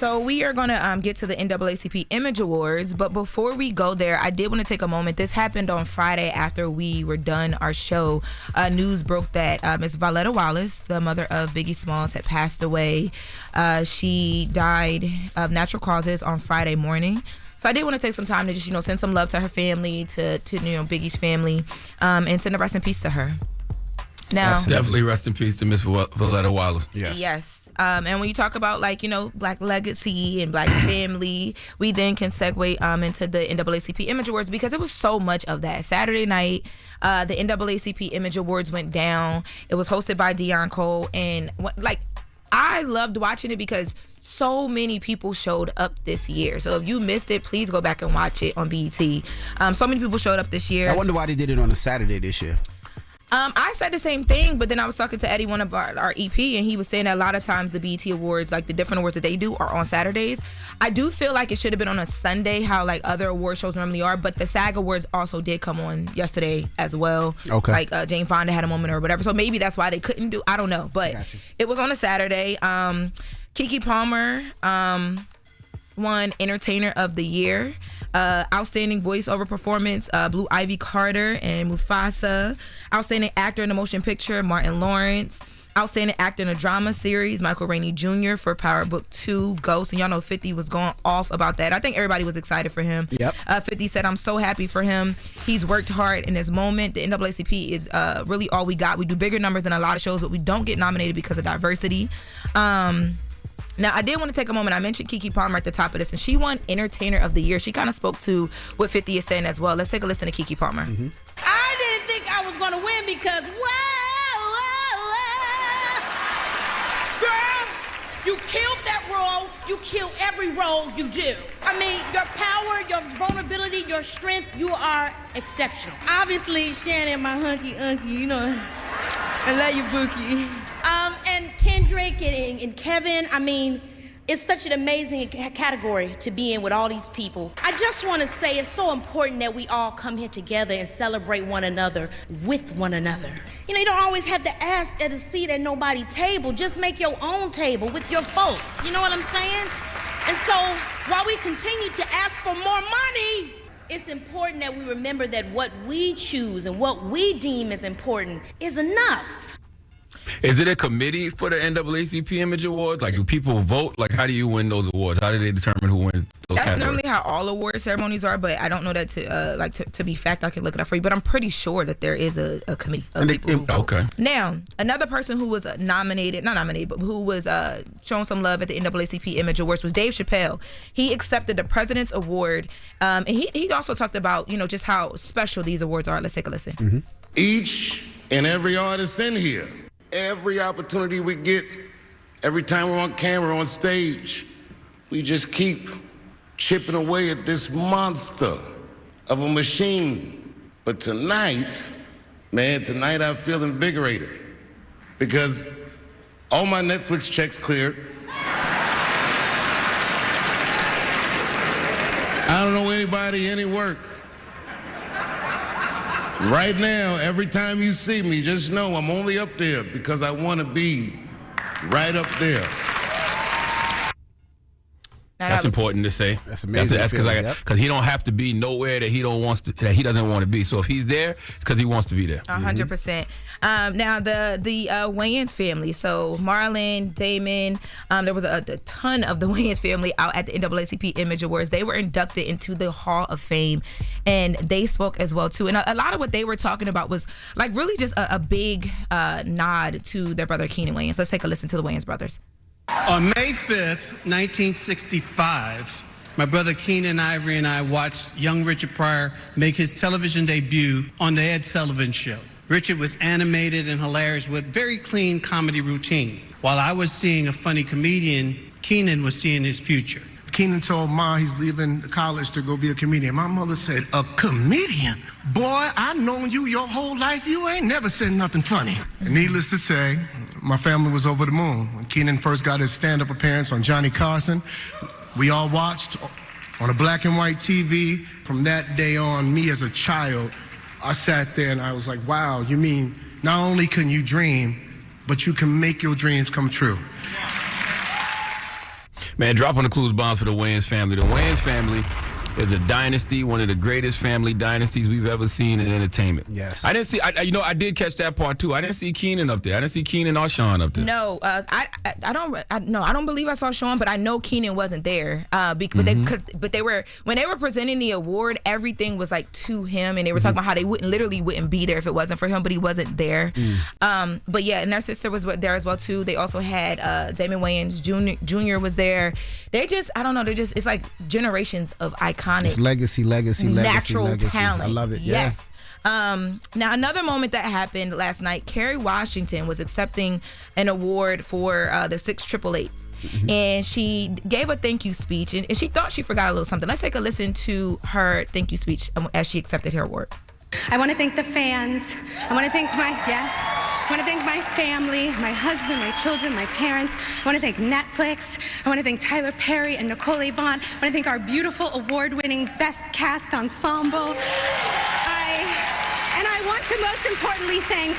So we are going to get to the NAACP Image Awards, but before we go there, I did want to take a moment. This happened on Friday after we were done our show. News broke that Ms. Violetta Wallace, the mother of Biggie Smalls, had passed away. She died of natural causes on Friday morning. So I did want to take some time to just, send some love to her family, to Biggie's family, and send a rest in peace to her. Now, definitely rest in peace to Miss Violetta Wallace. Yes. And when you talk about Black legacy and Black family, we then can segue into the NAACP Image Awards because it was so much of that. Saturday night, the NAACP Image Awards went down. It was hosted by Dion Cole, and I loved watching it because so many people showed up this year. So if you missed it, please go back and watch it on BET. So many people showed up this year. I wonder why they did it on a Saturday this year. I said the same thing, but then I was talking to Eddie, one of our EP, and he was saying that a lot of times the BET Awards, the different awards that they do, are on Saturdays. I do feel like it should have been on a Sunday, how other award shows normally are, but the SAG Awards also did come on yesterday as well. Okay. Jane Fonda had a moment or whatever, so maybe that's why they couldn't do, I don't know, but it was on a Saturday. Keke Palmer won Entertainer of the Year. Outstanding voiceover performance, Blue Ivy Carter and Mufasa. Outstanding actor in a motion picture, Martin Lawrence. Outstanding actor in a drama series, Michael Rainey Jr. for Power Book 2, Ghost. And y'all know 50 was going off about that. I think everybody was excited for him. Yep. 50 said, I'm so happy for him. He's worked hard in this moment. The NAACP is really all we got. We do bigger numbers than a lot of shows, but we don't get nominated because of diversity. Now, I did want to take a moment. I mentioned Keke Palmer at the top of this, and she won Entertainer of the Year. She kind of spoke to what 50 is saying as well. Let's take a listen to Keke Palmer. Mm-hmm. I didn't think I was going to win because, girl, you killed that role. You kill every role you do. I mean, your power, your vulnerability, your strength, you are exceptional. Obviously, Shannon, my hunky-unky, I love you, Bookie. And Kendrick and Kevin, I mean, it's such an amazing category to be in with all these people. I just want to say it's so important that we all come here together and celebrate one another with one another. You don't always have to ask at a seat at nobody's table. Just make your own table with your folks. You know what I'm saying? And so while we continue to ask for more money, it's important that we remember that what we choose and what we deem as important is enough. Is it a committee for the NAACP Image Awards? Do people vote? How do you win those awards? How do they determine who wins those That's categories? normally how all award ceremonies are, but I don't know that to be fact. I can look it up for you, but I'm pretty sure that there is a committee of people who vote. Okay. Now, another person who was not nominated, but who was shown some love at the NAACP Image Awards was Dave Chappelle. He accepted the President's Award, and he also talked about just how special these awards are. Let's take a listen. Mm-hmm. Each and every artist in here, every opportunity we get, every time we're on camera, on stage, we just keep chipping away at this monster of a machine. But tonight I feel invigorated because all my Netflix checks cleared. I don't owe anybody any work. Right now, every time you see me, just know I'm only up there because I want to be right up there. That's important to say. That's amazing. That's because he don't have to be nowhere that he doesn't want to be. So if he's there, it's because he wants to be there. 100%. Now the Wayans family. So Marlon, Damon, there was a ton of the Wayans family out at the NAACP Image Awards. They were inducted into the Hall of Fame, and they spoke as well too. And a lot of what they were talking about was really just a big nod to their brother Keenan Wayans. Let's take a listen to the Wayans brothers. On May 5th, 1965, my brother Keenan Ivory and I watched young Richard Pryor make his television debut on The Ed Sullivan Show. Richard was animated and hilarious with very clean comedy routine. While I was seeing a funny comedian, Keenan was seeing his future. Keenan told Ma he's leaving college to go be a comedian. My mother said, "A comedian? Boy, I've known you your whole life. You ain't never said nothing funny." And needless to say, my family was over the moon. When Keenan first got his stand-up appearance on Johnny Carson, we all watched on a black and white TV. From that day on, me as a child, I sat there and I was like, wow, you mean not only can you dream, but you can make your dreams come true. Man, drop on the clues bombs for the Wayans family. The Wayans family is a dynasty, one of the greatest family dynasties we've ever seen in entertainment. Yes. I didn't see, I did catch that part too. I didn't see Keenan up there. I didn't see Keenan or Sean up there. No, I don't believe I saw Sean, but I know Keenan wasn't there. But they were, when they were presenting the award, everything was like to him, and they were talking about how they wouldn't be there if it wasn't for him, but he wasn't there. But yeah, and their sister was there as well too. They also had Damon Wayans Jr. was there. They just, I don't know, it's like generations of iconic. It's legacy, natural talent. I love it. Yes. Now, another moment that happened last night, Kerry Washington was accepting an award for the 688. And she gave a thank you speech, and she thought she forgot a little something. Let's take a listen to her thank you speech as she accepted her award. I want to thank the fans. I want to thank my family, my husband, my children, my parents. I want to thank Netflix. I want to thank Tyler Perry and Nicole Vaughn. I want to thank our beautiful award-winning Best Cast Ensemble. And I want to most importantly thank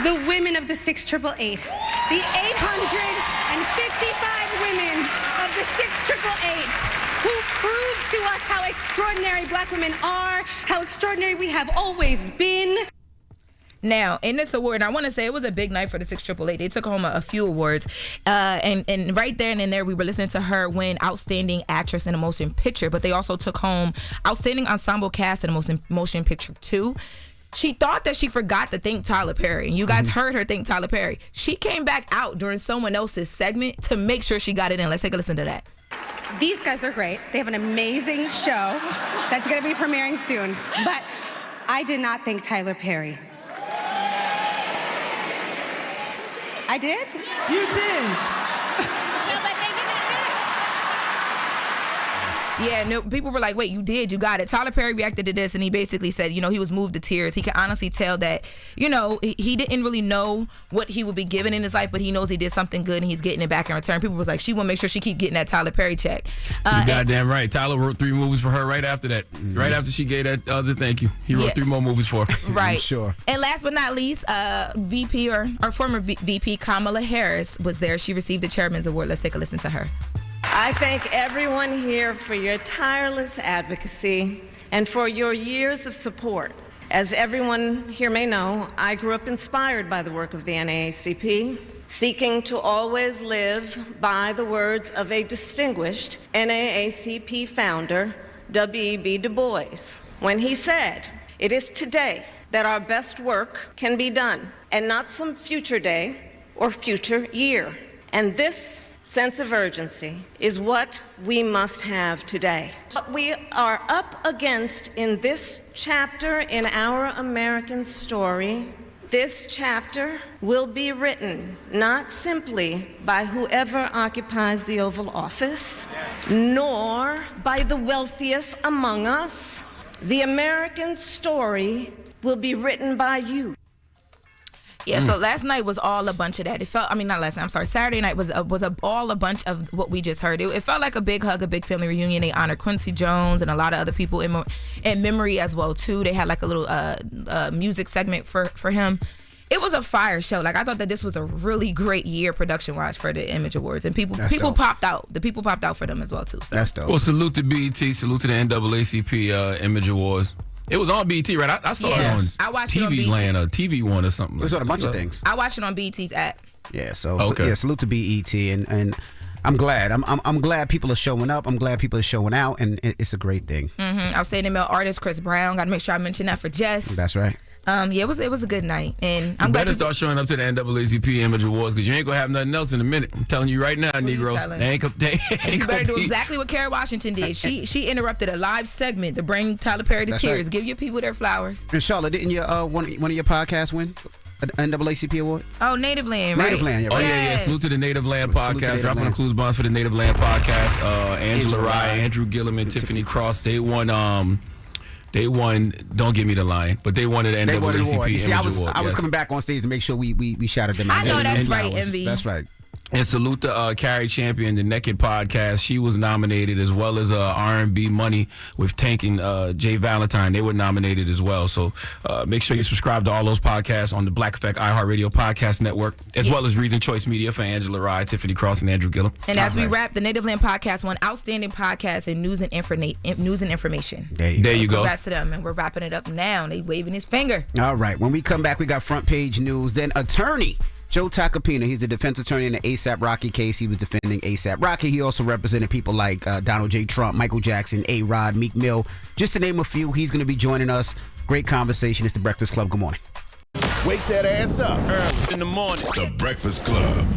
the women of the 688, the 855 women of the 688 who prove to us how extraordinary Black women are, how extraordinary we have always been. Now, in this award, I want to say it was a big night for the 688. They took home a few awards. And right there and in there, we were listening to her win Outstanding Actress in a Motion Picture, but they also took home Outstanding Ensemble Cast in a Motion Picture too. She thought that she forgot to thank Tyler Perry, and you guys heard her thank Tyler Perry. She came back out during someone else's segment to make sure she got it in. Let's take a listen to that. These guys are great. They have an amazing show that's going to be premiering soon. But I did not thank Tyler Perry. I did? You did. Yeah, no, people were like, wait, you did, you got it. Tyler Perry reacted to this, and he basically said, he was moved to tears. He can honestly tell that, he didn't really know what he would be given in his life, but he knows he did something good, and he's getting it back in return. People was like, she want to make sure she keep getting that Tyler Perry check. You goddamn right. Tyler wrote 3 movies for her right after that. Right after she gave that other thank you. He wrote 3 more movies for her. Right. I'm sure. And last but not least, VP or former VP Kamala Harris was there. She received the Chairman's Award. Let's take a listen to her. I thank everyone here for your tireless advocacy and for your years of support. As everyone here may know, I grew up inspired by the work of the NAACP, seeking to always live by the words of a distinguished NAACP founder, W.E.B. Du Bois, when he said, "It is today that our best work can be done, and not some future day or future year." And this sense of urgency is what we must have today. What we are up against in this chapter in our American story, this chapter will be written not simply by whoever occupies the Oval Office, nor by the wealthiest among us. The American story will be written by you. Yeah, so last night was all a bunch of that. It felt, not last night, I'm sorry, Saturday night was all a bunch of what we just heard. It felt like a big hug, a big family reunion. They honored Quincy Jones and a lot of other people in memory as well, too. They had like a little music segment for him. It was a fire show. Like, I thought that this was a really great year production-wise for the Image Awards. And people popped out. The people popped out for them as well, too. So. That's dope. Well, salute to BET, salute to the NAACP Image Awards. It was on BET, right? I saw it on I watched it on TV BET. Land or TV One or something. It was on a bunch of things. I watched it on BET's app. Yeah, salute to BET, and I'm glad. I'm glad people are showing up. I'm glad people are showing out, and it's a great thing. Outstanding male artist Chris Brown. Got to make sure I mention that for Jess. That's right. It was a good night, and I'm you glad better start showing up to the NAACP Image Awards because you ain't gonna have nothing else in a minute. I'm telling you right now, Negro. You better do exactly what Kerry Washington did. She interrupted a live segment to bring Tyler Perry to tears. Right. Give your people their flowers. And Charlotte, didn't your one of your podcasts win an NAACP award? Oh, Native Land, right? Native Land, yeah. Oh, Right. yeah. Salute to the Native Land podcast. Dropping the clues bombs for the Native Land podcast. Angela Rye, Andrew Gilliam, Tiffany Cross. They won. Don't Give Me the Line, but they won the NAACP Image Award. I was coming back on stage to make sure we shouted them out. I know that's right, Envy. That's right. And salute to Carrie Champion, the Naked Podcast. She was nominated, as well as R&B Money with Tank and Jay Valentine. They were nominated as well. So make sure you subscribe to all those podcasts on the Black Effect iHeartRadio Podcast Network, as well as Reason Choice Media for Angela Rye, Tiffany Cross, and Andrew Gillum. And as we wrap, the Native Land Podcast won Outstanding Podcast in News and Information. There you go. Congrats to them. And we're wrapping it up now. They waving his finger. All right. When we come back, we got front page news. Then attorney Joe Tacopina, he's the defense attorney in the A$AP Rocky case. He was defending A$AP Rocky. He also represented people like Donald J. Trump, Michael Jackson, A-Rod, Meek Mill, just to name a few. He's going to be joining us. Great conversation. It's The Breakfast Club. Good morning. Wake that ass up early in the morning. The Breakfast Club.